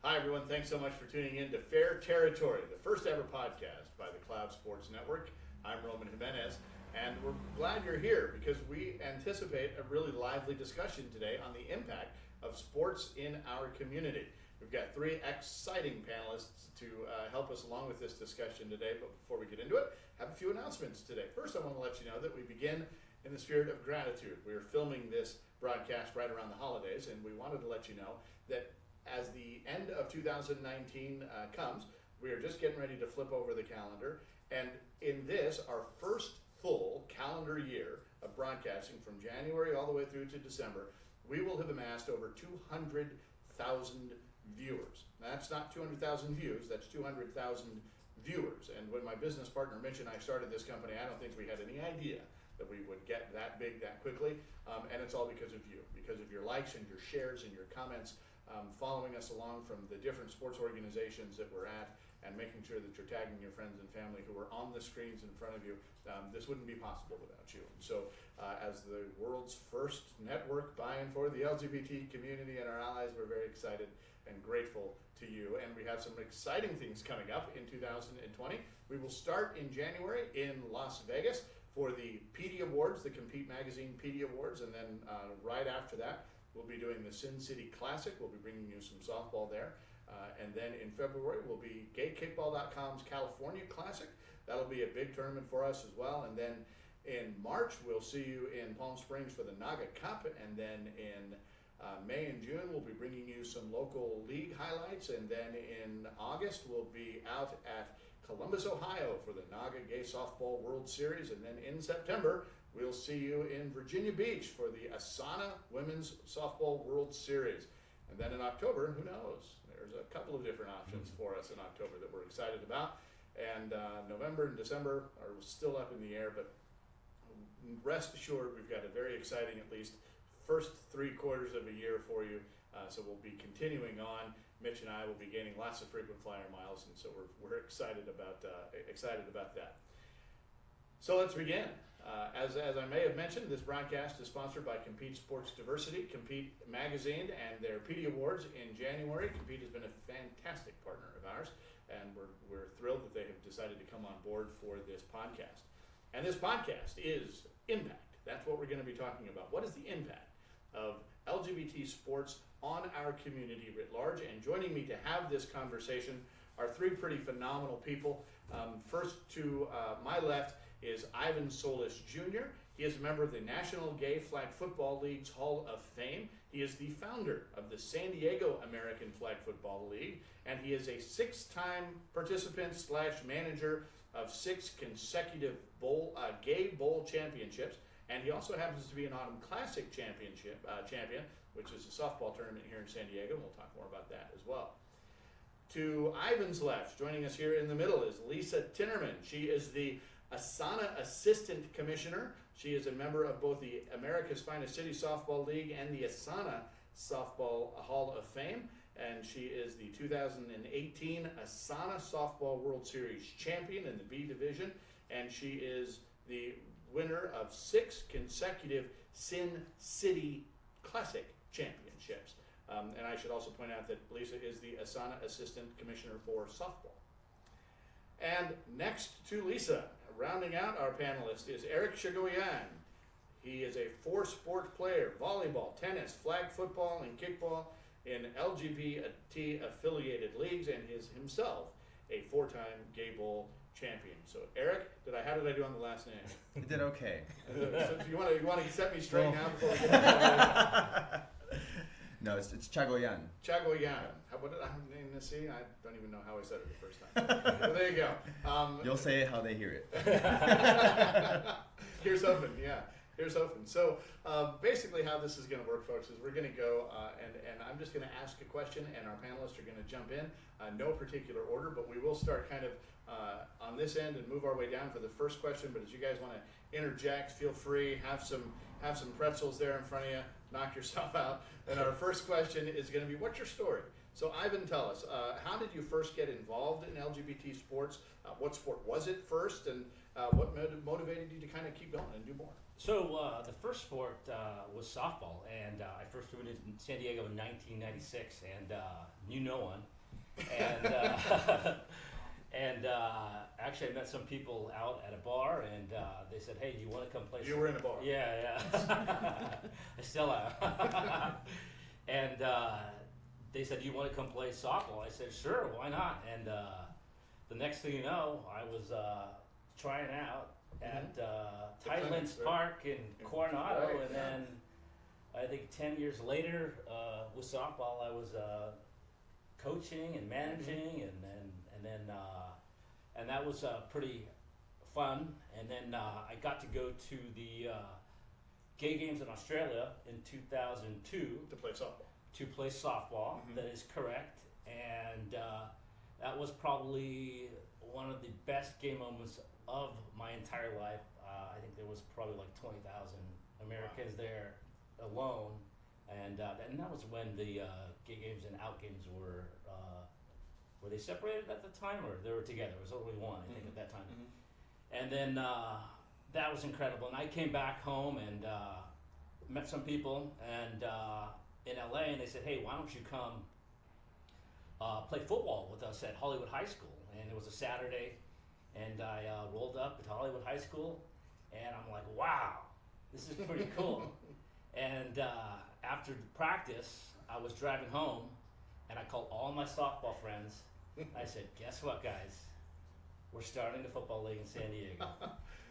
Hi, everyone. Thanks so much for tuning in to Fair Territory, the first ever podcast by the Cloud Sports Network. I'm Roman Jimenez, and we're glad you're here because we anticipate a really lively discussion today on the impact of sports in our community. We've got three exciting panelists to help us along with this discussion today, but before we get into it, I have a few announcements today. First, I want to let you know that we begin in the spirit of gratitude. We are filming this broadcast right around the holidays, and we wanted to let you know that as the end of 2019 comes, we are just getting ready to flip over the calendar, and in this, our first full calendar year of broadcasting from January all the way through to December, we will have amassed over 200,000 viewers. Now, that's not 200,000 views, that's 200,000 viewers. And when my business partner Mitch and I started this company, I don't think we had any idea that we would get that big that quickly, and it's all because of you, because of your likes and your shares and your comments, following us along from the different sports organizations that we're at, and making sure that you're tagging your friends and family who are on the screens in front of you. This wouldn't be possible without you. So as the world's first network buying for the LGBT community and our allies, we're very excited and grateful to you. And we have some exciting things coming up in 2020. We will start in January in Las Vegas for the PD Awards, the Compete Magazine PD Awards, and then right after that, we'll be doing the Sin City Classic. We'll be bringing you some softball there. And then in February, will be GayKickball.com's California Classic. That'll be a big tournament for us as well. And then in March, we'll see you in Palm Springs for the Naga Cup. And then in May and June, we'll be bringing you some local league highlights. And then in August, we'll be out at Columbus, Ohio for the Naga Gay Softball World Series. And then in September, we'll see you in Virginia Beach for the ASANA Women's Softball World Series. And then in October, who knows? There's a couple of different options for us in October that we're excited about. And November and December are still up in the air, but rest assured we've got a very exciting, at least, first 3 quarters of a year for you. So we'll be continuing on. Mitch and I will be gaining lots of frequent flyer miles, and so we're excited about that. So let's begin. As I may have mentioned, this broadcast is sponsored by Compete Sports Diversity, Compete Magazine, and their PD Awards in January. Compete has been a fantastic partner of ours, and we're thrilled that they have decided to come on board for this podcast. And this podcast is impact. That's what we're going to be talking about. What is the impact of LGBT sports on our community writ large? And joining me to have this conversation are 3 pretty phenomenal people. First to my left is Ivan Solis Jr. He is a member of the National Gay Flag Football League's Hall of Fame. He is the founder of the San Diego American Flag Football League, and he is a 6-time participant / manager of 6 consecutive gay bowl championships. And he also happens to be an Autumn Classic champion, which is a softball tournament here in San Diego. We'll talk more about that as well. To Ivan's left, joining us here in the middle, is Lisa Tinnerman. She is the ASANA Assistant Commissioner. She is a member of both the America's Finest City Softball League and the ASANA Softball Hall of Fame. And she is the 2018 ASANA Softball World Series champion in the B Division. And she is the winner of 6 consecutive Sin City Classic championships. And I should also point out that Lisa is the ASANA Assistant Commissioner for Softball. And next to Lisa, rounding out our panelist, is Erik Chagoyan. He is a 4-sport player: volleyball, tennis, flag football, and kickball in LGBT affiliated leagues, and is himself a 4-time Gay Bowl champion. So Erik, how did I do on the last name? You did okay. So do you want to set me straight now before we get into No, it's Chagoyan. Chagoyan. What did I name this? See, I don't even know how I said it the first time. Well, there you go. You'll say it how they hear it. Here's hoping, yeah. Here's hoping. So basically how this is going to work, folks, is we're going to go and I'm just going to ask a question, and our panelists are going to jump in. No particular order, but we will start kind of on this end and move our way down for the first question. But as you guys want to interject, feel free. Have some pretzels there in front of you. Knock yourself out. And our first question is going to be, what's your story? So Ivan, tell us, how did you first get involved in LGBT sports? What sport was it first, and what motivated you to kind of keep going and do more? So the first sport was softball, and I first moved to San Diego in 1996, and knew no one. And actually, I met some people out at a bar, and they said, "Hey, do you want to come play?" You were in a bar. Yeah. I still am. And they said, "Do you want to come play softball?" I said, "Sure, why not?" And the next thing you know, I was trying out at Tidelands Park in Coronado, right, and then I think 10 years later, with softball, I was coaching and managing, and that was pretty fun. And then I got to go to the Gay Games in Australia in 2002 To play softball. to play softball. That is correct, and that was probably one of the best game moments of my entire life. I think there was probably like 20,000 Americans there alone, and that was when the Gay Games and Out Games were they separated at the time, or they were together? It was only one, I think, at that time. And then that was incredible. And I came back home and met some people and in LA, and they said, "Hey, why don't you come play football with us at Hollywood High School?" And it was a Saturday, and I rolled up at Hollywood High School, and I'm like, "Wow, this is pretty cool." And after the practice, I was driving home, and I called all my softball friends. I said, "Guess what, guys? We're starting the football league in San Diego."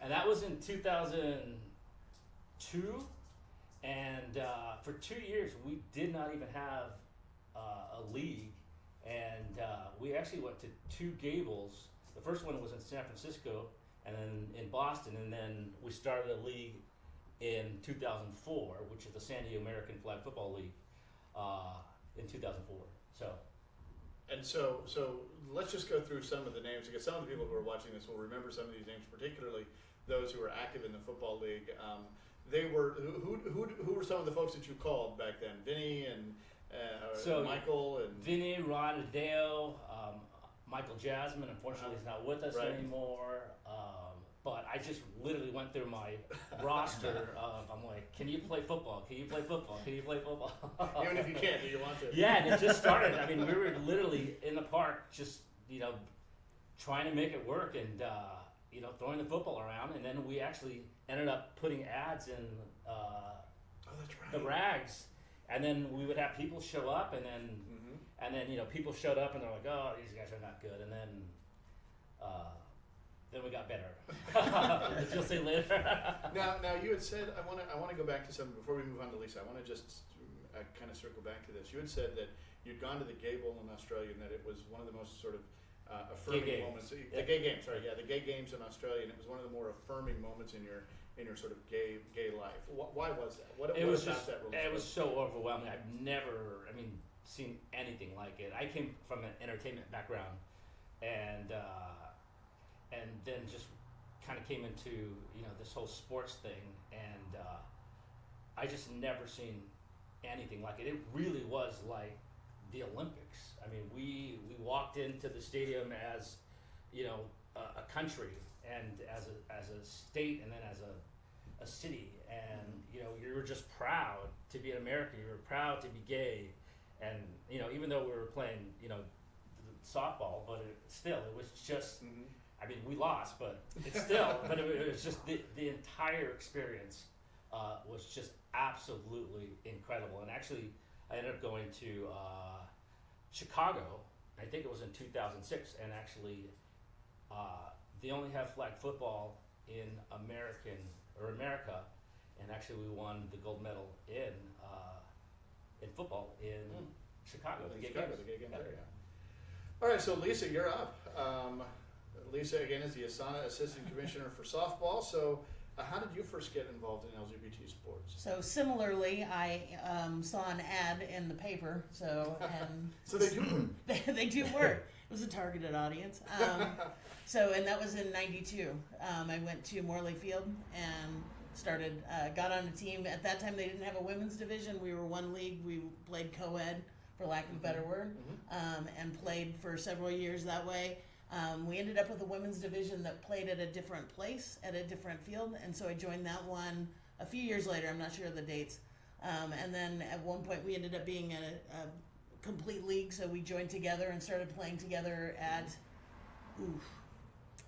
And that was in 2002. And for 2 years, we did not even have a league. And we actually went to 2 Gables. The first one was in San Francisco, and then in Boston. And then we started a league in 2004, which is the San Diego American Flag Football League, in 2004. So let's just go through some of the names, because some of the people who are watching this will remember some of these names, particularly those who were active in the football league. They were who were some of the folks that you called back then? Vinny and Michael and Vinny, Ron, Adeo, Michael Jasmine. Unfortunately, he's not with us anymore. But I just literally went through my roster of, I'm like, "Can you play football? Can you play football? Can you play football?" Even if you can't, do you want to? Yeah, and it just started. I mean, we were literally in the park, just trying to make it work, and throwing the football around. And then we actually ended up putting ads in the rags, and then we would have people show up, and then people showed up, and they're like, "Oh, these guys are not good," and then we got better. As you'll see later. Now you had said, I want to go back to something before we move on to Lisa. I want to just kind of circle back to this. You had said that you'd gone to the Gable in Australia, and that it was one of the most sort of affirming moments. The Gay Games, sorry, the Gay Games in Australia, and it was one of the more affirming moments in your sort of gay life. Why was that? What was about that really? It was so overwhelming. I've never, seen anything like it. I came from an entertainment background, and then just kind of came into this whole sports thing, and I just never seen anything like it. It really was like the Olympics. I mean, we walked into the stadium as a country, and as a state, and then as a city, and you were just proud to be an American. You were proud to be gay, and even though we were playing softball, but it was just. I mean, we lost, but it's still. But it was just the entire experience was just absolutely incredible. And actually, I ended up going to Chicago. I think it was in 2006, and actually, they only have flag football in America, and actually, we won the gold medal in football in Chicago. The Gay Games. All right, so Lisa, you're up. Lisa, again, is the ASANA Assistant Commissioner for Softball. So how did you first get involved in LGBT sports? So similarly, I saw an ad in the paper. So they do work. They do work. It was a targeted audience. And that was in '92. I went to Morley Field and got on a team. At that time, they didn't have a women's division. We were one league. We played co-ed for lack of a better word, and played for several years that way. We ended up with a women's division that played at a different place, at a different field, and so I joined that one a few years later. I'm not sure of the dates. And then at one point we ended up being a complete league, so we joined together and started playing together at,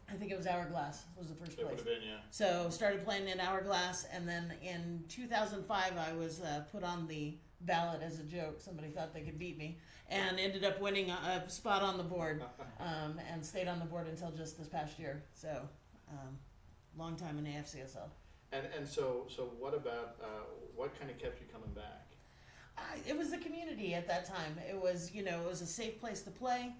I think it was Hourglass was the first place. It would have been, yeah. So started playing in Hourglass, and then in 2005 I was put on the ballot as a joke. Somebody thought they could beat me, and ended up winning a spot on the board, and stayed on the board until just this past year. So, long time in AFCSL. And so what about what kind of kept you coming back? It was the community at that time. It was, it was a safe place to play.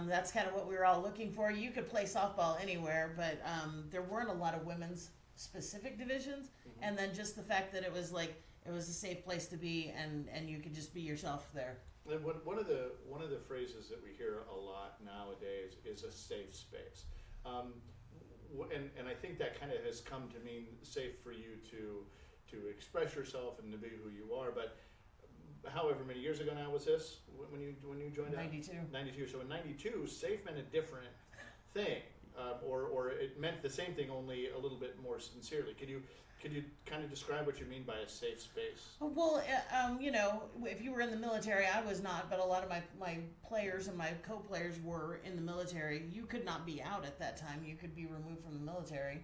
That's kind of what we were all looking for. You could play softball anywhere, but there weren't a lot of women's specific divisions. Mm-hmm. And then just the fact that it was a safe place to be, and you could just be yourself there. And one of the phrases that we hear a lot nowadays is a safe space. And I think that kind of has come to mean safe for you to express yourself and to be who you are. But however many years ago now was this when you joined? 92. 92. So in 92, safe meant a different thing, or it meant the same thing, only a little bit more sincerely. Could you kind of describe what you mean by a safe space? Well, if you were in the military, I was not, but a lot of my players and my co-players were in the military. You could not be out at that time. You could be removed from the military.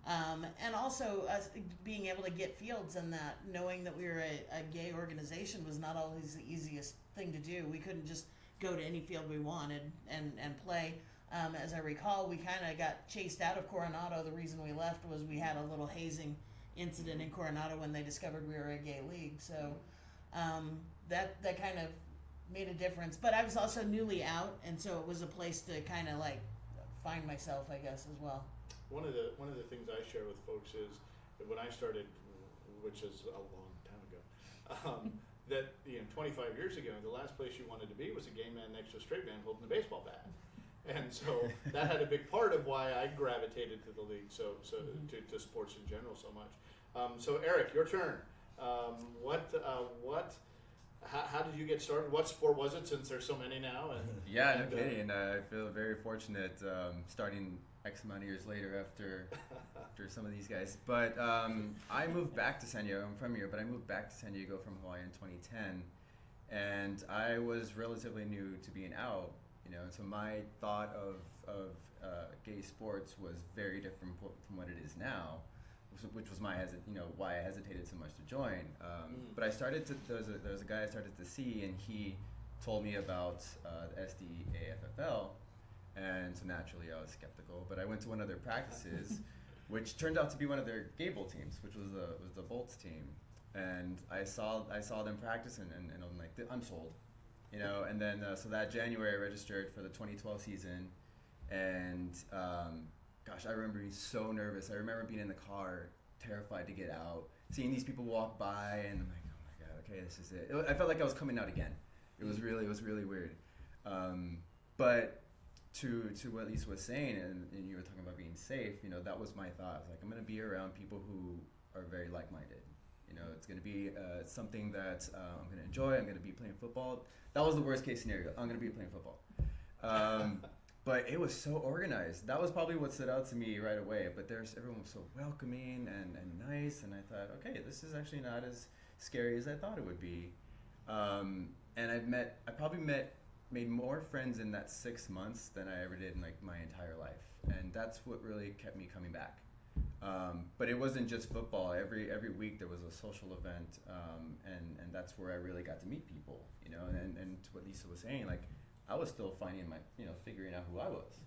And also being able to get fields, and that knowing that we were a gay organization was not always the easiest thing to do. We couldn't just go to any field we wanted and play. As I recall, we kind of got chased out of Coronado. The reason we left was we had a little hazing incident in Coronado when they discovered we were a gay league. So that kind of made a difference. But I was also newly out, and so it was a place to kind of find myself, I guess, as well. One of the things I share with folks is that when I started, which is a long time ago, that 25 years ago, the last place you wanted to be was a gay man next to a straight man holding a baseball bat. And so that had a big part of why I gravitated to the league, to sports in general so much. So Erik, your turn. How did you get started? What sport was it, since there's so many now? No kidding. I feel very fortunate starting X amount of years later after some of these guys. But I moved back to San Diego. I'm from here, but I moved back to San Diego from Hawaii in 2010, and I was relatively new to being out. So my thought of gay sports was very different from what it is now, which was why I hesitated so much to join. But I started to there was a guy I started to see, and he told me about the NGFFL, and so naturally I was skeptical. But I went to one of their practices, which turned out to be one of their gay bowl teams, which was the Bolts team, and I saw them practice, and I'm like, I'm sold. And then so that January I registered for the 2012 season, and gosh, I remember being so nervous. I remember being in the car, terrified to get out, seeing these people walk by, and I'm like, oh my god, okay, this is it. I felt like I was coming out again. It was really weird. But to what Lisa was saying, and you were talking about being safe, that was my thought. I was like, I'm going to be around people who are very like-minded. It's going to be something that I'm going to enjoy. I'm going to be playing football. That was the worst case scenario. I'm going to be playing football. But it was so organized. That was probably what stood out to me right away. But everyone was so welcoming and nice. And I thought, okay, this is actually not as scary as I thought it would be. And I probably made more friends in that 6 months than I ever did in my entire life. And that's what really kept me coming back. But it wasn't just football. Every week there was a social event, and that's where I really got to meet people, and to what Lisa was saying, I was still finding figuring out who I was.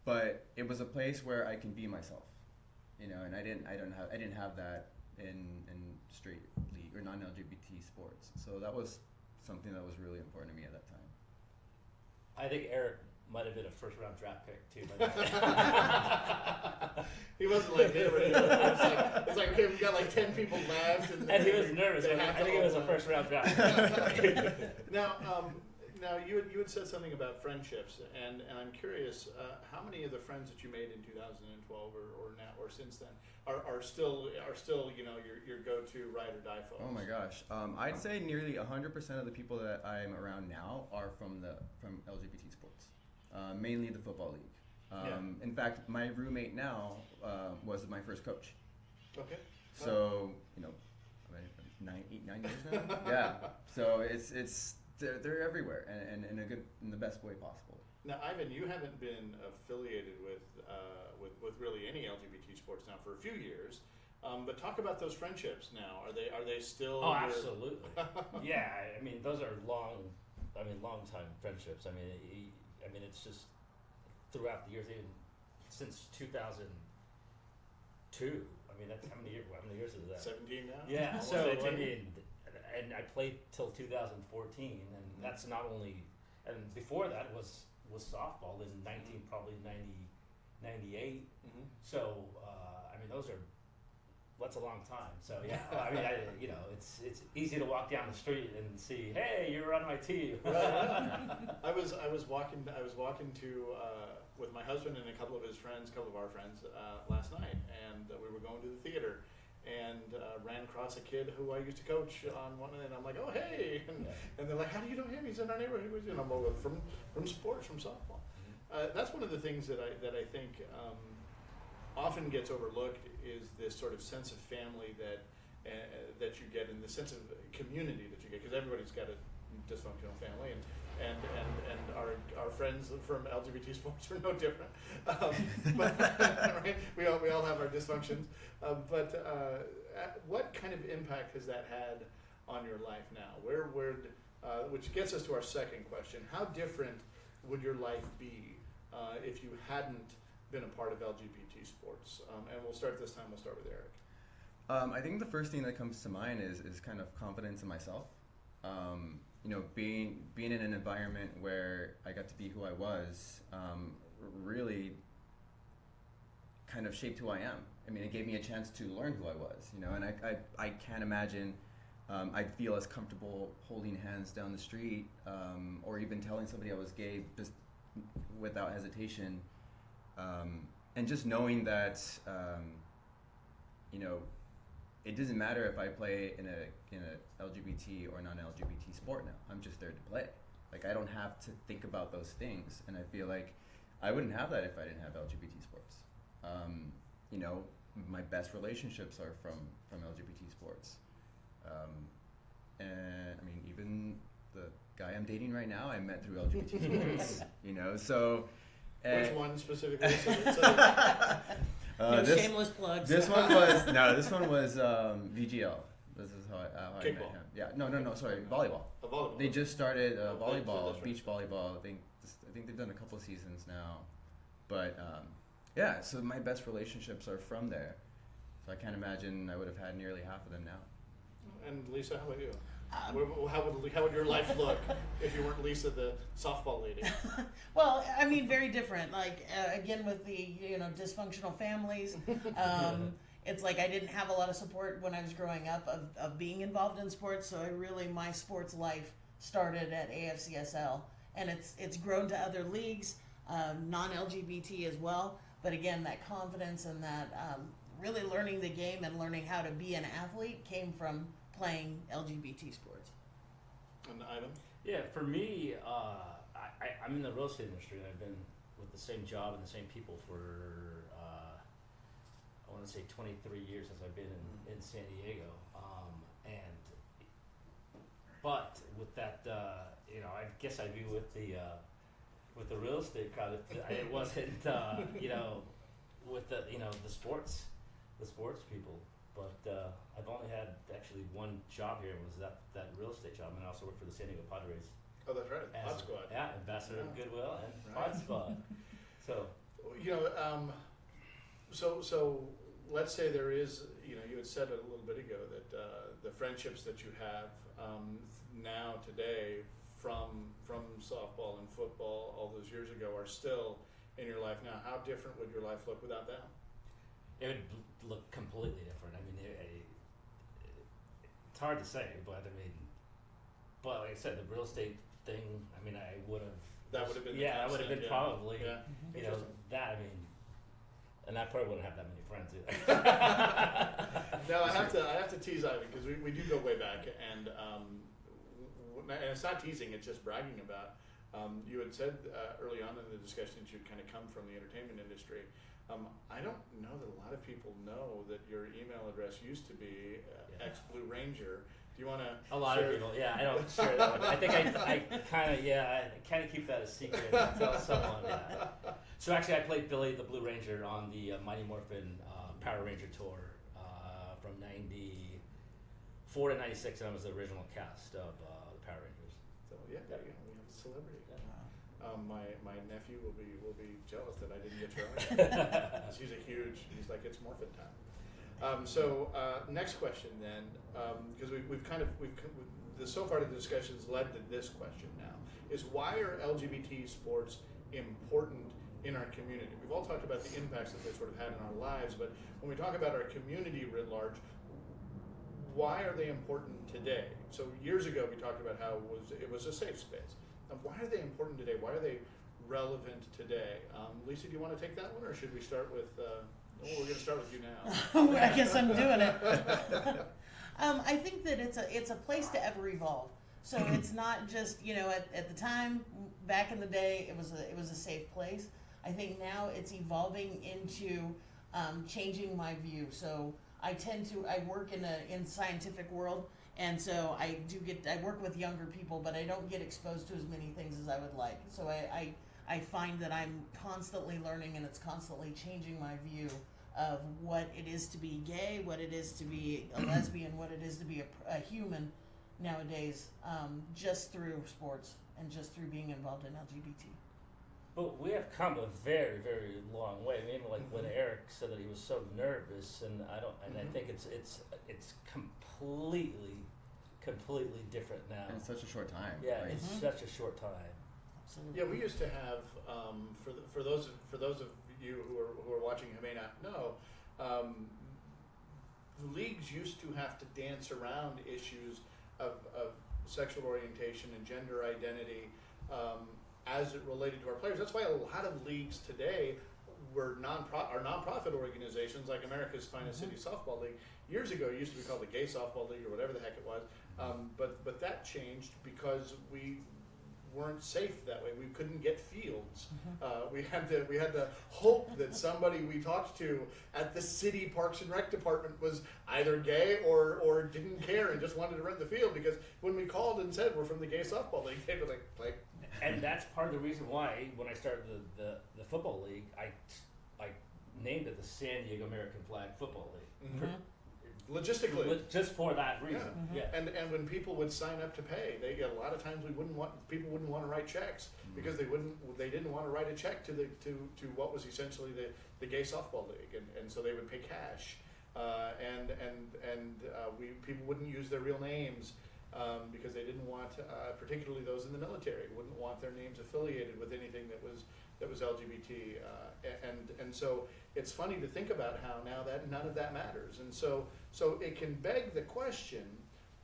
But it was a place where I can be myself, and I didn't have that in straight league or non-LGBT sports. So that was something that was really important to me at that time. I think Erik might have been a first-round draft pick too. He wasn't like him. It's like okay, we got 10 people left, and he was nervous. I think it was a first-round draft. Now, Now, you had said something about friendships, and I'm curious, how many of the friends that you made in 2012 or now or since then are still your go-to ride or die folks? Oh my gosh, I'd say nearly 100% of the people that I'm around now are from LGBT Sports, mainly the football league. In fact, my roommate now was my first coach. Okay. So nine years now. Yeah. So it's they're everywhere and in the best way possible. Now, Ivan, you haven't been affiliated with really any LGBT sports now for a few years, but talk about those friendships now. Are they still? Oh, absolutely. Yeah, I mean those are long time friendships. I mean it's just throughout the years, even since 2002. I mean that's how many years is that? 17 now. Yeah. Almost So 18. I mean, and I played till 2014, and that's not only. And before that was softball in probably 98. Mm-hmm. So I mean that's a long time. So yeah, I mean it's easy to walk down the street and see, hey, you're on my team. I was walking to with my husband and a couple of our friends last night, and we were going to the theater, and ran across a kid who I used to coach on one, and I'm like, oh hey, and they're like, how do you know him? He's in our neighborhood. He was, from sports, from softball. That's one of the things that I think often gets overlooked is this sort of sense of family that you get, and the sense of community that you get, because everybody's got a dysfunctional family, and our friends from LGBT sports are no different. But right? we all have our dysfunctions. But what kind of impact has that had on your life now? Which gets us to our second question: how different would your life be if you hadn't been a part of LGBT sports? And we'll start with Erik. I think the first thing that comes to mind is kind of confidence in myself. Being in an environment where I got to be who I was really kind of shaped who I am. I mean, it gave me a chance to learn who I was, and I can't imagine I'd feel as comfortable holding hands down the street or even telling somebody I was gay just without hesitation. And just knowing that, it doesn't matter if I play in a LGBT or non-LGBT sport now. I'm just there to play. Like, I don't have to think about those things, and I feel like I wouldn't have that if I didn't have LGBT sports. My best relationships are from LGBT sports, and I mean, even the guy I'm dating right now, I met through LGBT sports. So. Which one specifically? No shameless plugs. This one was VGL. This is how I met him. Yeah, no. Sorry, volleyball. Volleyball. They just started volleyball, right. beach volleyball. I think they've done a couple seasons now, but So my best relationships are from there. So I can't imagine I would have had nearly half of them now. And Lisa, how about you? How would your life look if you weren't Lisa, the softball lady? Well, I mean, very different. Like again, with the dysfunctional families, it's like I didn't have a lot of support when I was growing up of being involved in sports. So my sports life started at AFCSL, and it's grown to other leagues, non-LGBT as well. But again, that confidence and that really learning the game and learning how to be an athlete came from playing LGBT sports. And Ivan? Yeah, for me, I'm in the real estate industry, and I've been with the same job and the same people for, I want to say 23 years since I've been in San Diego. But with that, I guess I'd be with the real estate crowd. It wasn't, with the sports people. But I've only had actually one job here. Was that real estate job, and I also worked for the San Diego Padres. Oh, that's right. Pod Squad. Yeah, ambassador of Goodwill and Right. Pod Squad. So so let's say there is, you had said it a little bit ago that the friendships that you have now today from softball and football all those years ago are still in your life now. How different would your life look without them? it would look completely different. I mean, it's hard to say, but like I said, the real estate thing, I mean, I would have. That would have been. Yeah, that would have been probably. Yeah. You know that. I mean, and I probably wouldn't have that many friends either. No, I have to tease Ivan because we do go way back, and it's not teasing; it's just bragging about. You had said early on in the discussion that you'd kind of come from the entertainment industry. I don't know that a lot of people know that your email address used to be ex Blue Ranger. Do you want to? A lot of people, yeah. I don't share that one. I think I kind of keep that a secret until someone. Yeah. So actually, I played Billy the Blue Ranger on the Mighty Morphin Power Ranger tour from '94 to '96, and I was the original cast of the Power Rangers. So yeah, there you go. We have a celebrity. My nephew will be jealous that I didn't get your own. He's like, it's Morphin time. Next question then, because so far the discussions led to this question now, is why are LGBT sports important in our community? We've all talked about the impacts that they sort of had in our lives, but when we talk about our community writ large, why are they important today? So years ago we talked about how it was a safe space. Why are they important today? Why are they relevant today? Lisa, do you want to take that one, or should we start with? We're going to start with you now. I guess I'm doing it. I think that it's a place to ever evolve. So it's not just at the time back in the day it was a safe place. I think now it's evolving into changing my view. So I work in scientific world. And so I work with younger people, but I don't get exposed to as many things as I would like. So I find that I'm constantly learning, and it's constantly changing my view of what it is to be gay, what it is to be a lesbian, what it is to be a human nowadays, just through sports and just through being involved in LGBT. But we have come a very, very long way. I mean, like when Erik said that he was so nervous, and I think it's completely different now. In such a short time. Yeah, right? it's such a short time. Absolutely. Yeah, we used to have for those of you who are watching who may not know, leagues used to have to dance around issues of sexual orientation and gender identity as it related to our players. That's why a lot of leagues today are nonprofit organizations like America's Finest City Softball League. Years ago, it used to be called the Gay Softball League or whatever the heck it was, but that changed because we weren't safe that way. We couldn't get fields. We had to hope that somebody we talked to at the city Parks and Rec department was either gay or didn't care and just wanted to rent the field, because when we called and said we're from the Gay Softball League, they were like. And that's part of the reason why when I started the football league, I named it the San Diego American Flag Football League. Logistically, just for that reason. Yeah. And when people would sign up to pay, a lot of times people wouldn't want to write checks because they didn't want to write a check to what was essentially the Gay Softball League, and so they would pay cash, people wouldn't use their real names. Because they didn't want, particularly those in the military, wouldn't want their names affiliated with anything that was LGBT, and so it's funny to think about how now that none of that matters, and so it can beg the question: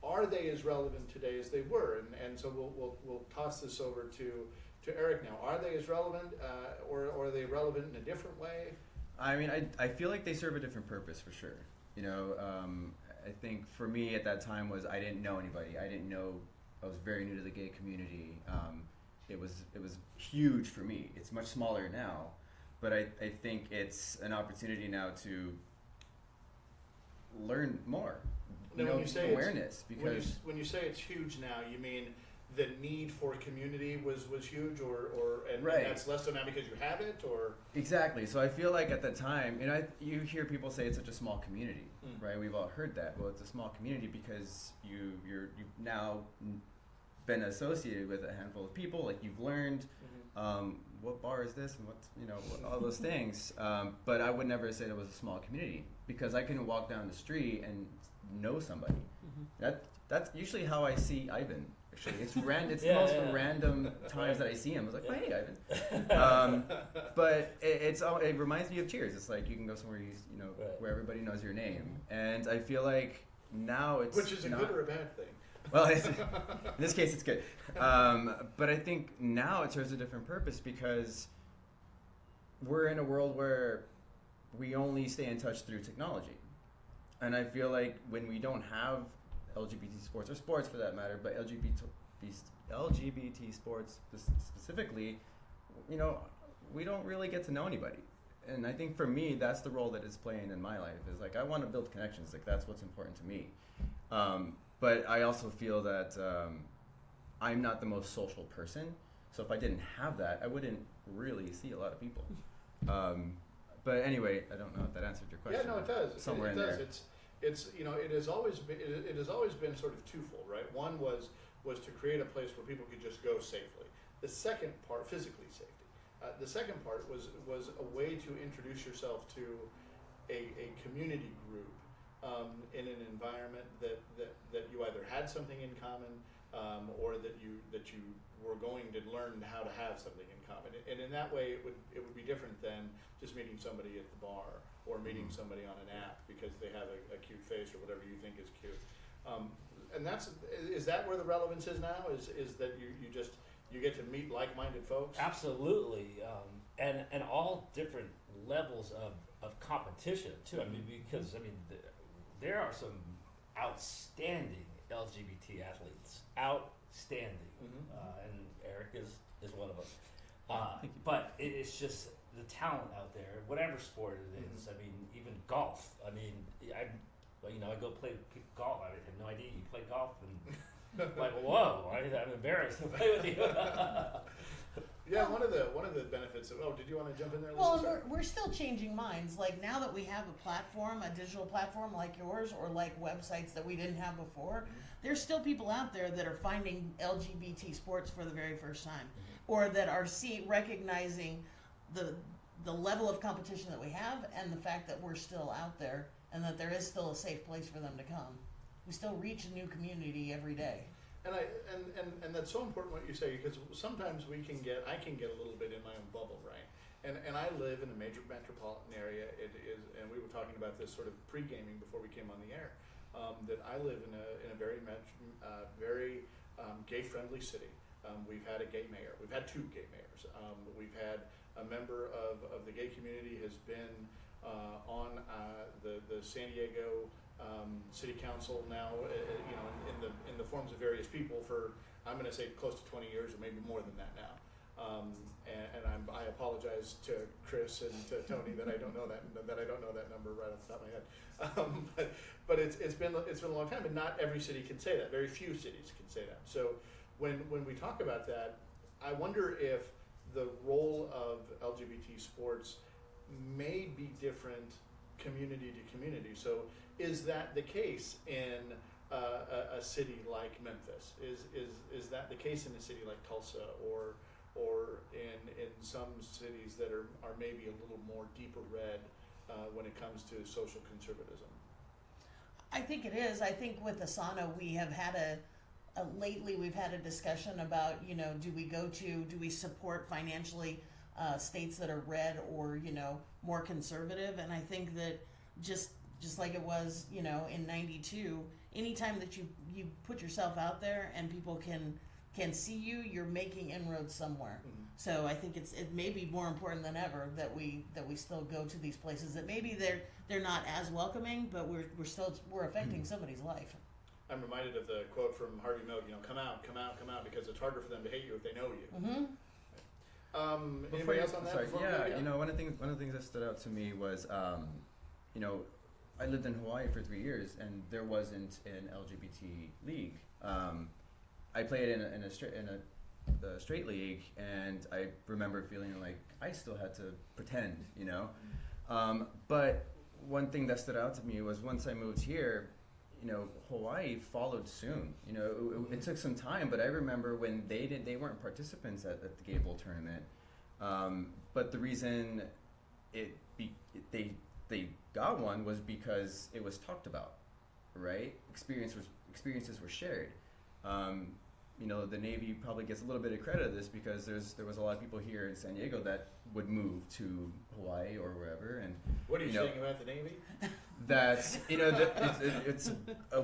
are they as relevant today as they were? And so we'll toss this over to Erik now. Are they as relevant, or are they relevant in a different way? I mean, I feel like they serve a different purpose for sure. I think for me at that time I didn't know anybody. I was very new to the gay community. It was huge for me. It's much smaller now, but I think it's an opportunity now to learn more. When you say awareness, because when you say it's huge now, you mean the need for community was huge, and right. That's less so now because you have it, or exactly. So I feel like at the time, you hear people say it's such a small community, right? We've all heard that. Well, it's a small community because you've now been associated with a handful of people. Like you've learned what bar is this and what's all those things. But I would never say it was a small community because I can walk down the street and know somebody. That's usually how I see Ivan. Actually, it's the most random times that I see him. I was like, oh, hey, Ivan. But it reminds me of Cheers. It's like you can go somewhere where everybody knows your name, and I feel like now it's which is a good or a bad thing. Well, in this case, it's good. But I think now it serves a different purpose because we're in a world where we only stay in touch through technology. And I feel like when we don't have LGBT sports, or sports for that matter, but LGBT sports specifically, you know, we don't really get to know anybody. And I think for me, that's the role that it's playing in my life. Is like I want to build connections. Like that's what's important to me. But I also feel that I'm not the most social person. So if I didn't have that, I wouldn't really see a lot of people. But anyway, I don't know if that answered your question. Yeah, no, it does. Somewhere it in does. there. It's you know it has always been sort of twofold, right? One was to create a place where people could just go safely. The second part, physically safety. The second part was a way to introduce yourself to a community group in an environment that you either had something in common or that you were going to learn how to have something in common. And in that way, it would be different than just meeting somebody at the bar or meeting somebody on an app because they have a cute face or whatever you think is cute. And is that where the relevance is now? Is that you get to meet like-minded folks? Absolutely, and all different levels of competition too. I mean, because there are some outstanding LGBT athletes, outstanding, and Erik is one of them. But it's just the talent out there, whatever sport it is. I mean, even golf. I mean, I go play golf. I have no idea you play golf, and like, whoa! I'm embarrassed to play with you. Yeah, one of the benefits of. Oh, did you want to jump in there? Well, we're still changing minds. Like now that we have a platform, a digital platform like yours, or like websites that we didn't have before, there's still people out there that are finding LGBT sports for the very first time, or that are recognizing the level of competition that we have, and the fact that we're still out there, and that there is still a safe place for them to come. We still reach a new community every day. And that's so important what you say, because sometimes I can get a little bit in my own bubble, right? And I live in a major metropolitan area. It is, and we were talking about this sort of pre-gaming before we came on the air. That I live in a very gay-friendly city. We've had a gay mayor. We've had 2 gay mayors. We've had a member of the gay community has been on the San Diego City Council now, in the forms of various people for, I'm going to say, close to 20 years or maybe more than that now. I apologize to Chris and to Tony that I don't know that number right off the top of my head. But it's been a long time, and not every city can say that. Very few cities can say that. So when we talk about that, I wonder if the role of LGBT sports may be different community to community. So is that the case in a city like Memphis? Is that the case in a city like Tulsa or in some cities that are maybe a little more deeper red when it comes to social conservatism? I think it is. I think with ASANA we have had lately we've had a discussion about, do we support financially states that are red or, more conservative? And I think that just like it was, in 92, anytime that you put yourself out there and people can see you, you're making inroads somewhere. So I think it may be more important than ever that we still go to these places that maybe they're not as welcoming, but we're affecting somebody's life. I'm reminded of the quote from Harvey Milk, come out, because it's harder for them to hate you if they know you. Anybody else on that? Sorry, one of the things that stood out to me was, I lived in Hawaii for 3 years, and there wasn't an LGBT league. I played in a straight league, and I remember feeling like I still had to pretend, But one thing that stood out to me was once I moved here, Hawaii followed soon. It took some time, but I remember when they weren't participants at the Gay Bowl tournament. But the reason they got one was because it was talked about, right? Experiences were shared. The Navy probably gets a little bit of credit of this because there was a lot of people here in San Diego that would move to Hawaii or wherever. And what are you saying about the Navy? that it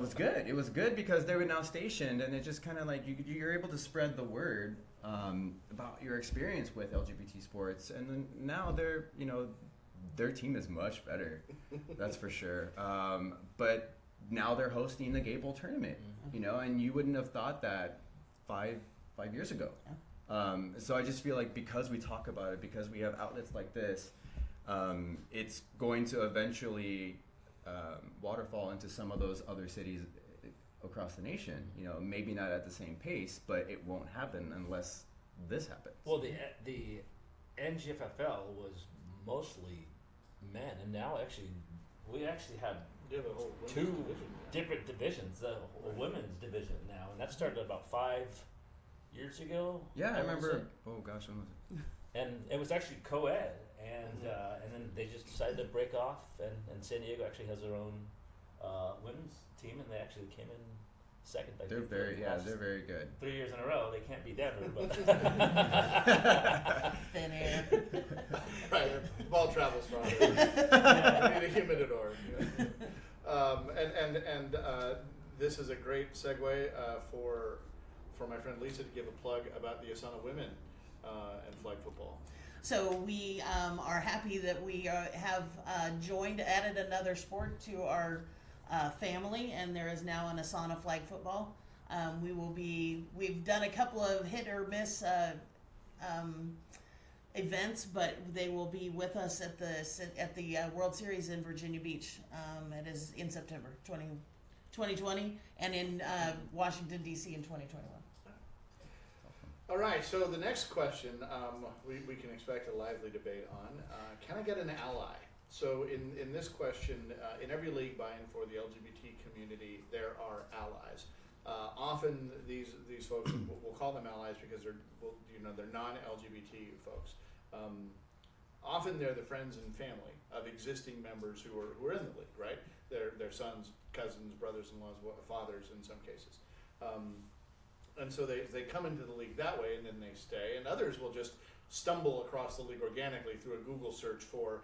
was good. It was good because they were now stationed, and it just kind of like you're able to spread the word about your experience with LGBT sports, and then now their team is much better, that's for sure. But now they're hosting the Gay Bowl tournament, and you wouldn't have thought that five years ago. So I just feel like because we talk about it, because we have outlets like this, it's going to eventually waterfall into some of those other cities across the nation. Maybe not at the same pace, but it won't happen unless this happens. Well, the NGFFL was mostly men, and now we have a whole women's two division, different divisions, a women's division now, and that started about 5 years ago. Yeah, I remember. say. Oh gosh, when was it? And it was actually co-ed, and then they just decided to break off, and San Diego actually has their own women's team, and they actually came in second. They're very good. 3 years in a row. They can't be Denver, but Thin air. Right, the ball travels farther. We need a humidor. And this is a great segue for my friend Lisa to give a plug about the ASANA women and flag football. So we are happy that we have added another sport to our family, and there is now an ASANA flag football. We've done a couple of hit or miss events, but they will be with us at the World Series in Virginia Beach. It is in September 2020, and in Washington D.C. in 2021. All right, so the next question we can expect a lively debate on. Can I get an ally? So in this question, in every league buy-in for the LGBT community, there are allies. Often these folks, we'll call them allies because they're non-LGBT folks. Often they're the friends and family of existing members who are in the league, right? Their sons, cousins, brothers-in-laws, fathers in some cases. And so they come into the league that way, and then they stay. And others will just stumble across the league organically through a Google search for,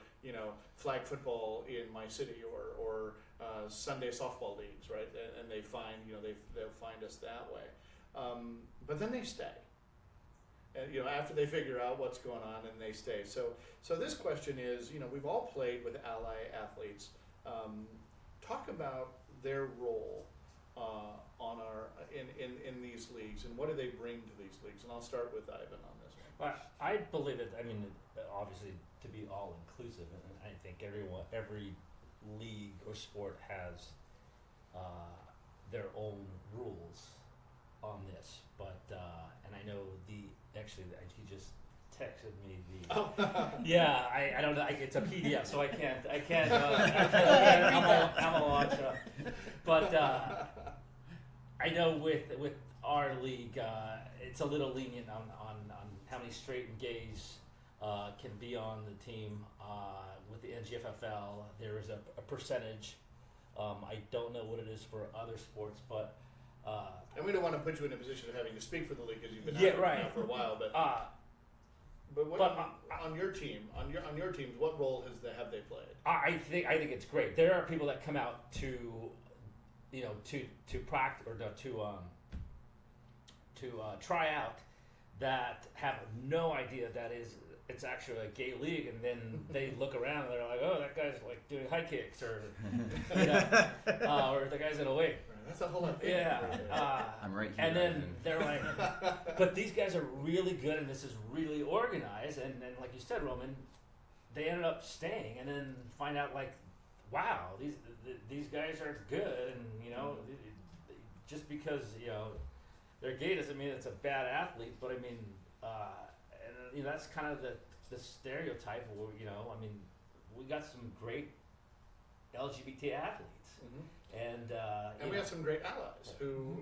flag football in my city or Sunday softball leagues, right? And they find, they'll find us that way. But then they stay. And, after they figure out what's going on, and they stay. So this question is, we've all played with ally athletes. Talk about their role in these leagues, and what do they bring to these leagues? And I'll start with Ivan on this one. Well, I believe it. I mean, obviously, to be all inclusive, and I think every league or sport has their own rules on this. But and I know he just texted me yeah, I don't know, it's a PDF, so I can't I'm a launch but I know with our league, it's a little lenient on how many straight and gays can be on the team. With the NGFFL, there is a percentage. I don't know what it is for other sports, but and we don't want to put you in a position of having to speak for the league because you've been out now for a while. But on your team, on your teams, what role have they played? I think it's great. There are people that come out to practice or to try out that have no idea that it's actually a gay league, and then they look around and they're like, oh, that guy's like doing high kicks, or or the guy's in a wig. That's a whole lot. Yeah, I'm right here. And then they're like, but these guys are really good, and this is really organized. And then, like you said, Roman, they ended up staying, and then find out like, wow, these guys are good, and just because they're gay doesn't mean it's a bad athlete. But I mean, and that's kind of the stereotype. Where we got some great LGBT athletes. Mm-hmm. And we have some great allies who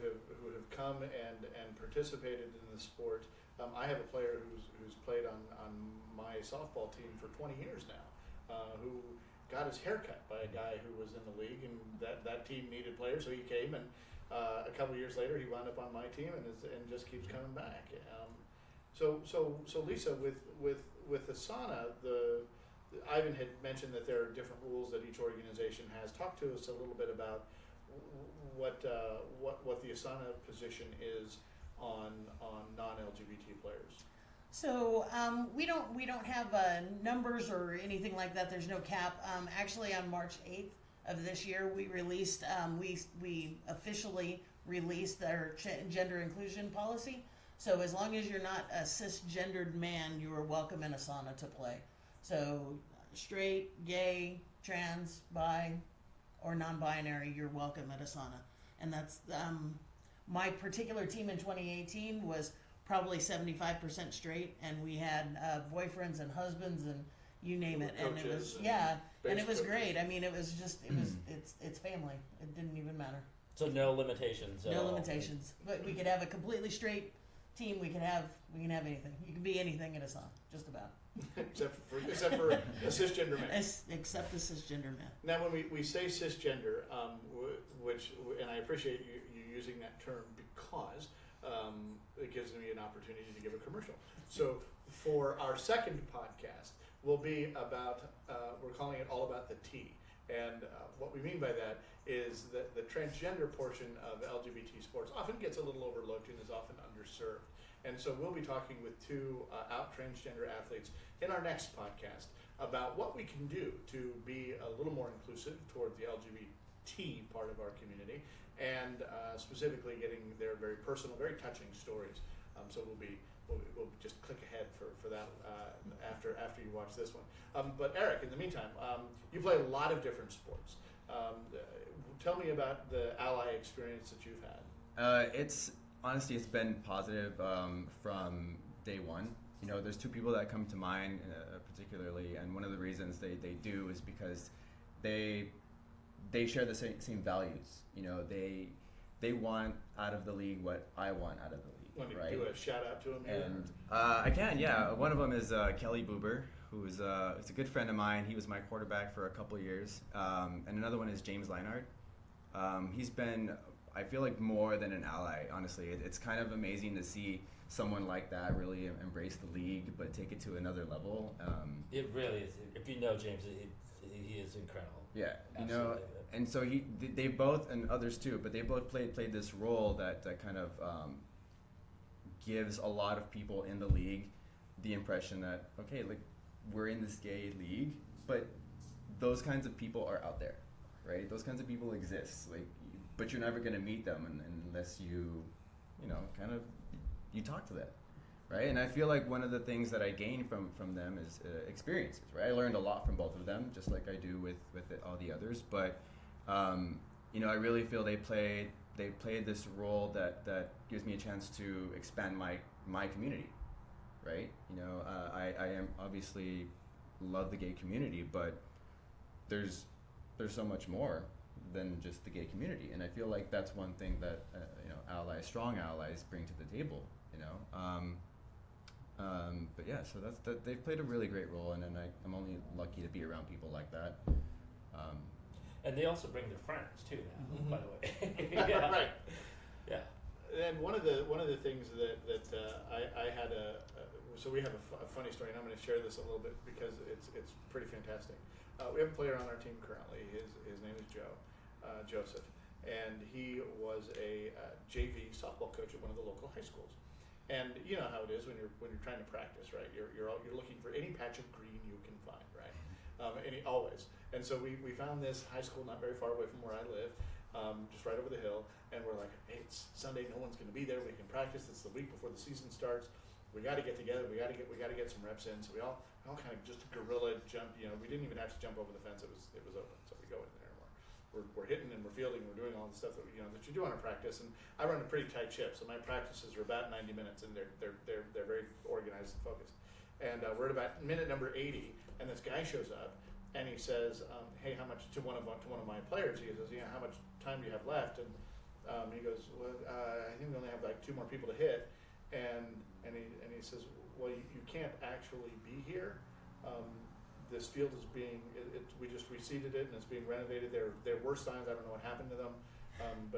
have come and participated in the sport. I have a player who's played on my softball team for 20 years now, who got his hair cut by a guy who was in the league, and that team needed players, so he came, and a couple of years later he wound up on my team and just keeps coming back. So Lisa, with ASANA, the Ivan had mentioned that there are different rules that each organization has. Talk to us a little bit about what the ASANA position is on non-LGBT players. So we don't have numbers or anything like that. There's no cap. Actually, on March 8th of this year, we released we officially released our gender inclusion policy. So as long as you're not a cisgendered man, you are welcome in ASANA to play. So straight, gay, trans, bi, or non-binary, you're welcome at ASANA. And that's my particular team in 2018 was probably 75% straight, and we had boyfriends and husbands and you name it, and it was and it was great. I mean, it was just it's family. It didn't even matter. So no limitations. No limitations. But we could have a completely straight team. We can have anything. You can be anything in ASANA, just about. except for a cisgender man. Except a cisgender man. Now, when we say cisgender, and I appreciate you using that term because it gives me an opportunity to give a commercial. So for our second podcast, will be about, we're calling it All About the T. And what we mean by that is that the transgender portion of LGBT sports often gets a little overlooked and is often underserved. And so we'll be talking with two out transgender athletes in our next podcast about what we can do to be a little more inclusive toward the LGBT part of our community, and specifically getting their very personal, very touching stories. So we'll just click ahead for that after you watch this one. But Erik, in the meantime, you play a lot of different sports. Tell me about the ally experience that you've had. Honestly, it's been positive from day one. You know, there's two people that come to mind particularly, and one of the reasons they do is because they share the same values. You know, they want out of the league what I want out of the league. Want to right? do a shout out to him here? And I can, yeah. One of them is Kelly Buber, who is it's a good friend of mine. He was my quarterback for a couple of years. And another one is James Leinart. He's been, I feel like, more than an ally, honestly. It's kind of amazing to see someone like that really embrace the league, but take it to another level. It really is. If you know James, he is incredible. Yeah, you Absolutely. know, and so they both, and others too, but they both played this role that kind of gives a lot of people in the league the impression that, okay, like, we're in this gay league, but those kinds of people are out there, right? Those kinds of people exist, like, but you're never going to meet them unless you know, kind of, you talk to them, right? And I feel like one of the things that I gained from them is experiences, right? I learned a lot from both of them, just like I do with all the others, but you know, I really feel they played this role that gives me a chance to expand my community, right? You know, I am obviously love the gay community, but there's so much more than just the gay community, and I feel like that's one thing that you know, strong allies bring to the table, you know. But yeah, so they've played a really great role, and I'm only lucky to be around people like that. And they also bring their friends too now, Mm-hmm. by the way. Yeah. Right. Yeah. And one of the things that I had so we have a funny story, and I'm going to share this a little bit because it's pretty fantastic. We have a player on our team currently. His name is Joseph, and he was a JV softball coach at one of the local high schools. And you know how it is when you're trying to practice, right? You're looking for any patch of green you can find, right? Always. And so we found this high school not very far away from where I live, just right over the hill. And we're like, hey, it's Sunday, no one's going to be there. We can practice. It's the week before the season starts. We got to get together. We got to get some reps in. So we all kind of just guerrilla jump. You know, we didn't even have to jump over the fence. It was open. So we go in there and we're hitting and we're fielding. We're doing all the stuff that you do on a practice. And I run a pretty tight ship, so my practices are about 90 minutes, and they're very organized and focused. And we're at about minute number 80, and this guy shows up. And he says, "Hey, how much?" To one of my players, he says, "Yeah, how much time do you have left?" And he goes, "Well, I think we only have like 2 more people to hit." And he says, "Well, you can't actually be here. This field is being we just reseeded it, and it's being renovated. There were signs. I don't know what happened to them, And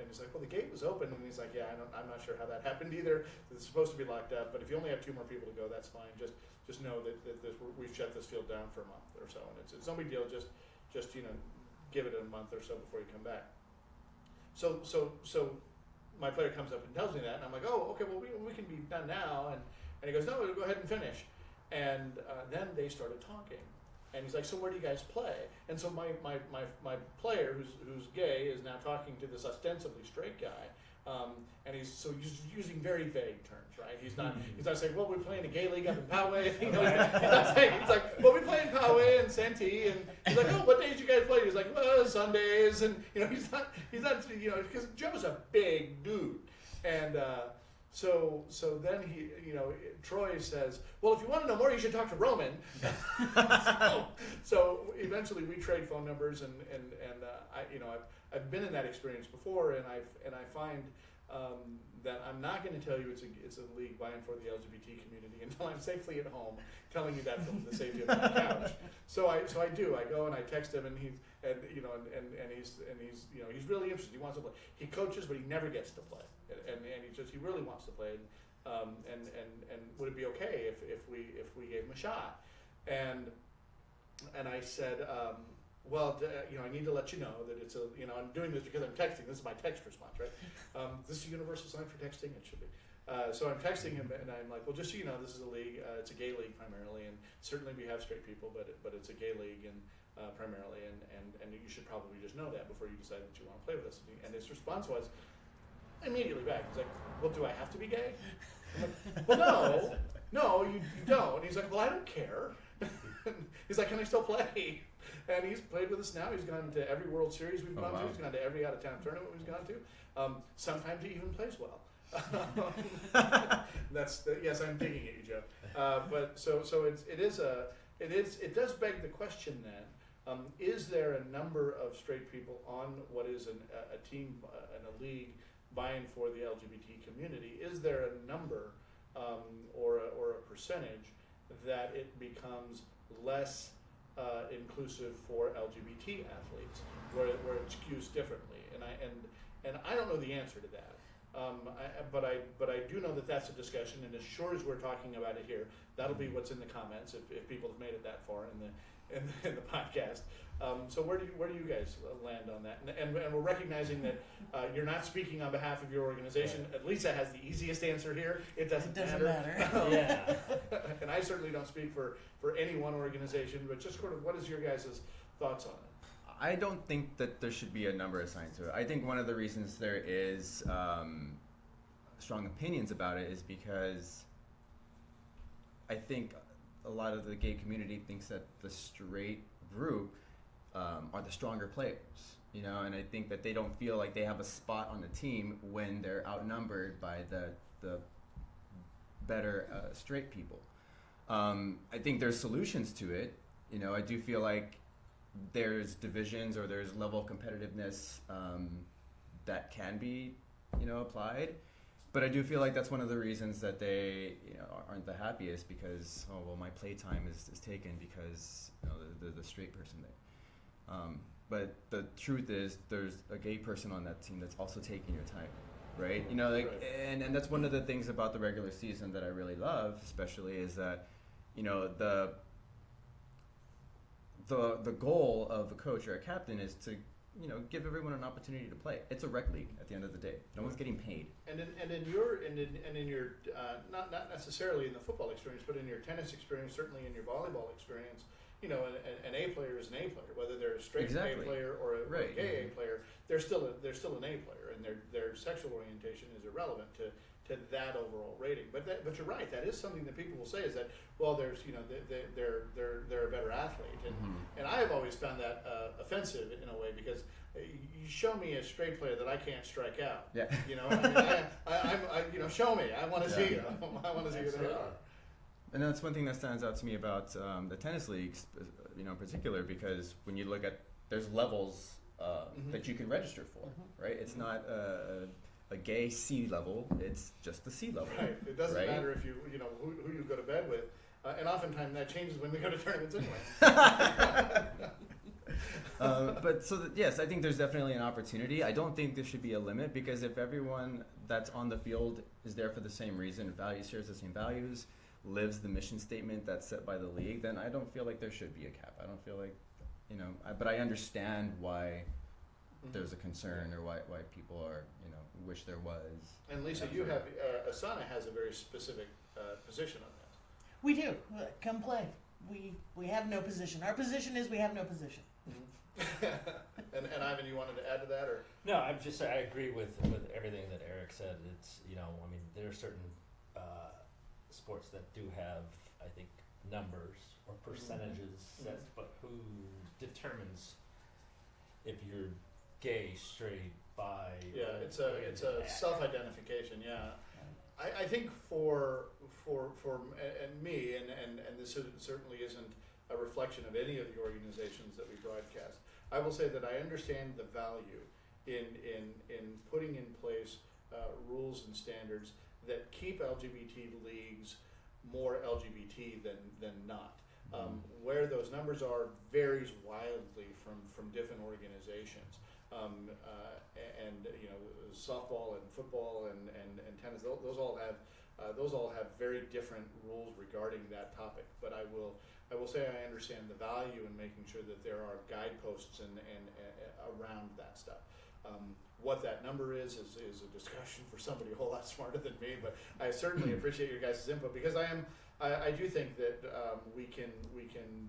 he's like, well, the gate was open, and he's like, yeah, I'm not sure how that happened either. It's supposed to be locked up, but if you only have 2 more people to go, that's fine. Just know that we've shut this field down for a month or so, and it's no big deal. Just give it a month or so before you come back. So my player comes up and tells me that, and I'm like, oh, okay, well, we can be done now, and he goes, no, go ahead and finish. And then they started talking. And he's like, so where do you guys play? And so my player, who's gay, is now talking to this ostensibly straight guy, and he's using very vague terms, right? He's not saying, well, we're playing a gay league up in Poway. He's not saying, he's like, well, we play in Poway and Santee, and he's like, oh, what days you guys play? He's like, well, Sundays, and he's not because Joe's a big dude, and. So then Troy says, well, if you want to know more, you should talk to Roman. so eventually we trade phone numbers, and I've been in that experience before, and I find that I'm not going to tell you it's a league by and for the LGBT community until I'm safely at home telling you that from the safety of my couch. So I do. I go and I text him, and he's really interested. He wants to play. He coaches, but he never gets to play. And he really wants to play, and would it be okay if we gave him a shot? And I said, I need to let you know that it's I'm doing this because I'm texting. This is my text response, right? This is a universal sign for texting. It should be. So I'm texting him, and I'm like, well, just so you know, this is a league. It's a gay league primarily, and certainly we have straight people, but it's a gay league and primarily, and you should probably just know that before you decide that you want to play with us. And his response was. Immediately back. He's like, well, do I have to be gay? I'm like, well, no, you don't. And he's like, well, I don't care. He's like, can I still play? And he's played with us now. He's gone to every World Series we've gone to. He's gone to every out-of-town tournament we've gone to. Sometimes he even plays well. Yes, I'm digging at you, Joe. But so it does beg the question then. Is there a number of straight people on what is a team and a league vying for the LGBT community? Is there a number or a percentage that it becomes less inclusive for LGBT athletes, where it skews differently? And I don't know the answer to that. But I do know that that's a discussion, and as sure as we're talking about it here, that'll be what's in the comments if people have made it that far in the podcast. So where do you guys land on that? And we're recognizing that you're not speaking on behalf of your organization. Right. Lisa has the easiest answer here. It doesn't matter. Yeah. And I certainly don't speak for any one organization, but just sort of what is your guys' thoughts on it? I don't think that there should be a number assigned to it. I think one of the reasons there is strong opinions about it is because I think a lot of the gay community thinks that the straight group are the stronger players, and I think that they don't feel like they have a spot on the team when they're outnumbered by the better straight people. I think there's solutions to it. I do feel like there's divisions or there's level of competitiveness that can be, applied. But I do feel like that's one of the reasons that they aren't the happiest because, my play time is taken because the straight person there. But the truth is there's a gay person on that team that's also taking your time, right? Right. And that's one of the things about the regular season that I really love, especially is that, the goal of a coach or a captain is to give everyone an opportunity to play. It's a rec league at the end of the day. No one's getting paid. And in your not necessarily in the football experience, but in your tennis experience, certainly in your volleyball experience, an A player is an A player, whether they're a straight A player or a gay A player. They're still an A player, and their sexual orientation is irrelevant to that overall rating. But you're right. That is something that people will say is that there's they're a better athlete, and I have always found that offensive in a way because you show me a straight player that I can't strike out. Yeah. I'm show me. I want to see you. I want to see who they are. And that's one thing that stands out to me about the tennis leagues, in particular, because when you look at there's levels that you can register for, right? It's not a gay C level, it's just the C level. Right. It doesn't matter if who you go to bed with, and oftentimes that changes when we go to tournaments anyway. Yes, I think there's definitely an opportunity. I don't think there should be a limit, because if everyone that's on the field is there for the same reason, shares the same values, lives the mission statement that's set by the league, then I don't feel like there should be a cap. I don't feel like, but I understand why there's a concern, or why people are, wish there was. And Lisa, you have, ASANA has a very specific position on that. We do. Come play. We have no position. Our position is we have no position. and Ivan, you wanted to add to that, or? No, I agree with everything that Erik said. It's, there are certain sports that do have, I think, numbers or percentages set, but who determines if you're gay, straight, bi? Yeah, it's a self-identification. Yeah, I think for me, and this certainly isn't a reflection of any of the organizations that we broadcast. I will say that I understand the value in putting in place rules and standards that keep LGBT leagues more LGBT than not. Where those numbers are varies wildly from different organizations. And softball and football and tennis, those all have very different rules regarding that topic. But I will say I understand the value in making sure that there are guideposts and around that stuff. What that number is a discussion for somebody a whole lot smarter than me. But I certainly appreciate your guys' input, because I do think that we can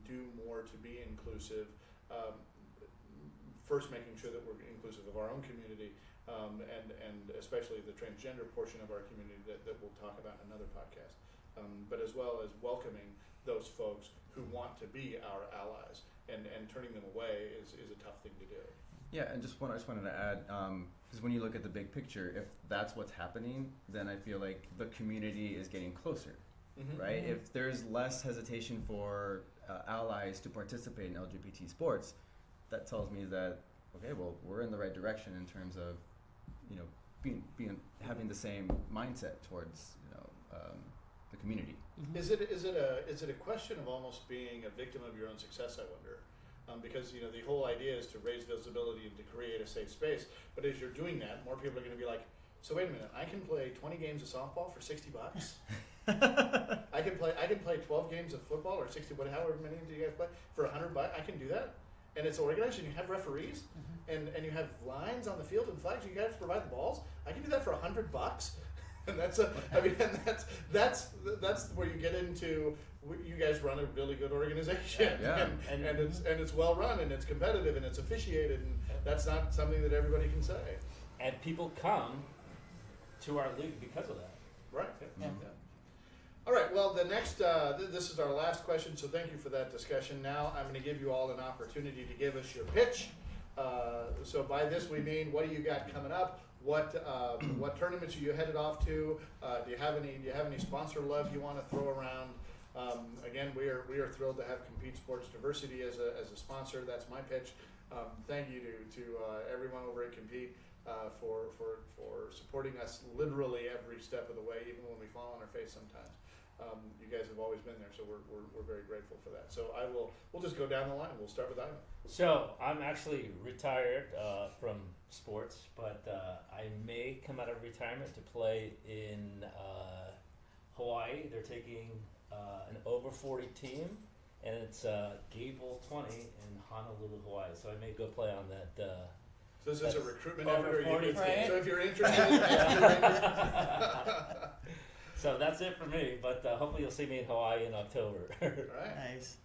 do more to be inclusive. First, making sure that we're inclusive of our own community, and especially the transgender portion of our community that we'll talk about in another podcast. But as well as welcoming those folks who want to be our allies, and turning them away is a tough thing to do. Yeah, and I just wanted to add, because when you look at the big picture, if that's what's happening, then I feel like the community is getting closer, right? If there's less hesitation for allies to participate in LGBT sports, that tells me that, okay, well, we're in the right direction in terms of, having the same mindset towards, the community. Is it a question of almost being a victim of your own success, I wonder? Because the whole idea is to raise visibility and to create a safe space. But as you're doing that, more people are going to be like, so wait a minute, I can play 20 games of softball for $60. I can play 12 games of football or 60, however many do you guys play, for $100. I can do that, and it's organized, and you have referees, and you have lines on the field and flags. You guys provide the balls. I can do that for $100. And that's where you get into. You guys run a really good organization, and it's well run, and it's competitive, and it's officiated, and that's not something that everybody can say. And people come to our league because of that. Right. Yeah. All right. Well, the next this is our last question, so thank you for that discussion. Now I'm going to give you all an opportunity to give us your pitch. So by this we mean, what do you got coming up? What tournaments are you headed off to? Do you have any sponsor love you want to throw around? Again, we are thrilled to have Compete Sports Diversity as a sponsor. That's my pitch. Thank you to everyone over at Compete for supporting us literally every step of the way, even when we fall on our face sometimes. You guys have always been there, so we're very grateful for that. So we'll just go down the line. We'll start with Ivan. So I'm actually retired from sports, but I may come out of retirement to play in Hawaii. They're taking an over 40 team, and it's Gable 20 in Honolulu, Hawaii. So I may go play on that. So this is a recruitment effort. Right? So if you're interested, so that's it for me. But hopefully you'll see me in Hawaii in October. All right. Nice.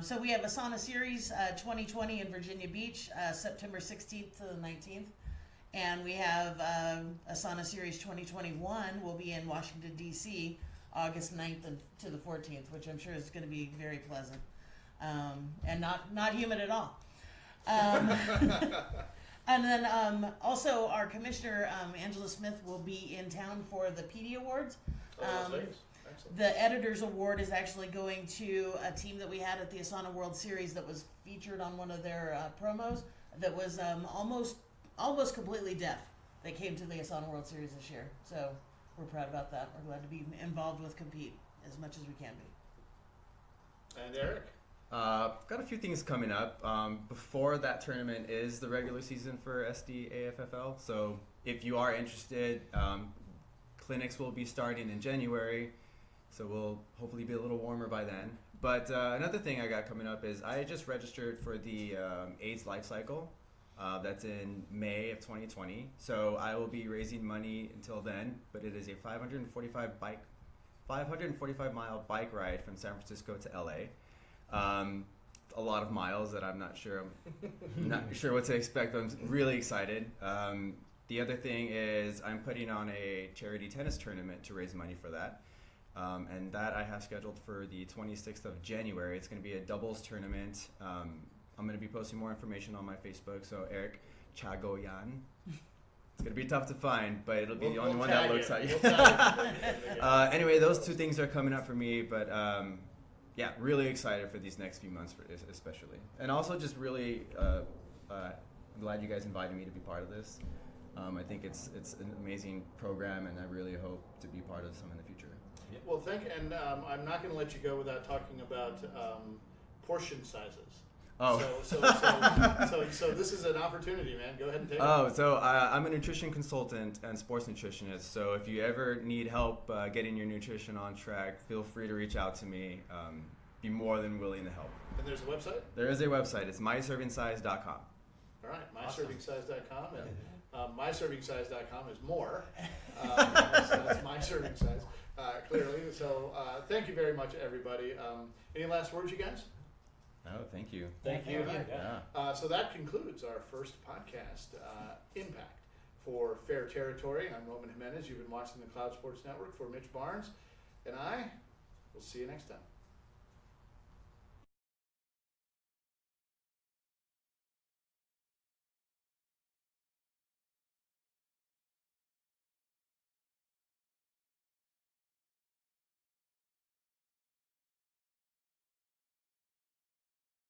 So we have ASANA Series 2020 in Virginia Beach, September 16th to the 19th. And we have ASANA Series 2021 will be in Washington, D.C., August 9th to the 14th, which I'm sure is going to be very pleasant and not humid at all. And then also our commissioner, Angela Smith, will be in town for the PD Awards. The Editors Award is actually going to a team that we had at the ASANA World Series that was featured on one of their promos that was almost completely deaf. They came to the ASANA World Series this year. So we're proud about that. We're glad to be involved with Compete as much as we can be. And Erik? Got a few things coming up. Before that tournament is the regular season for AFFL. So if you are interested, clinics will be starting in January. So we'll hopefully be a little warmer by then. But another thing I got coming up is I just registered for the AIDS Life Cycle. That's in May of 2020. So I will be raising money until then. But it is a 545 mile bike ride from San Francisco to LA. A lot of miles that I'm not sure what to expect, but I'm really excited. The other thing is I'm putting on a charity tennis tournament to raise money for that. And that I have scheduled for the 26th of January. It's going to be a doubles tournament. I'm going to be posting more information on my Facebook. So Erik, Chagoyan. It's going to be tough to find, but it'll be the only one that looks at you. Anyway, those two things are coming up for me, but yeah, really excited for these next few months, especially. And also just really glad you guys invited me to be part of this. I think it's an amazing program, and I really hope to be part of some in the future. Yeah. Well, and I'm not going to let you go without talking about portion sizes. Oh. So this is an opportunity, man. Go ahead and take it. So I'm a nutrition consultant and sports nutritionist. So if you ever need help getting your nutrition on track, feel free to reach out to me. Be more than willing to help. And there's a website? There is a website. It's myservingsize.com. All right, myservingsize.com. And myservingsize.com is more. So that's my serving size, clearly. So thank you very much, everybody. Any last words, you guys? Oh, thank you. Thank you. Right. Yeah. So that concludes our first podcast, Impact, for Fair Territory. I'm Roman Jimenez. You've been watching the Cloud Sports Network. For Mitch Barnes and I, we'll see you next time.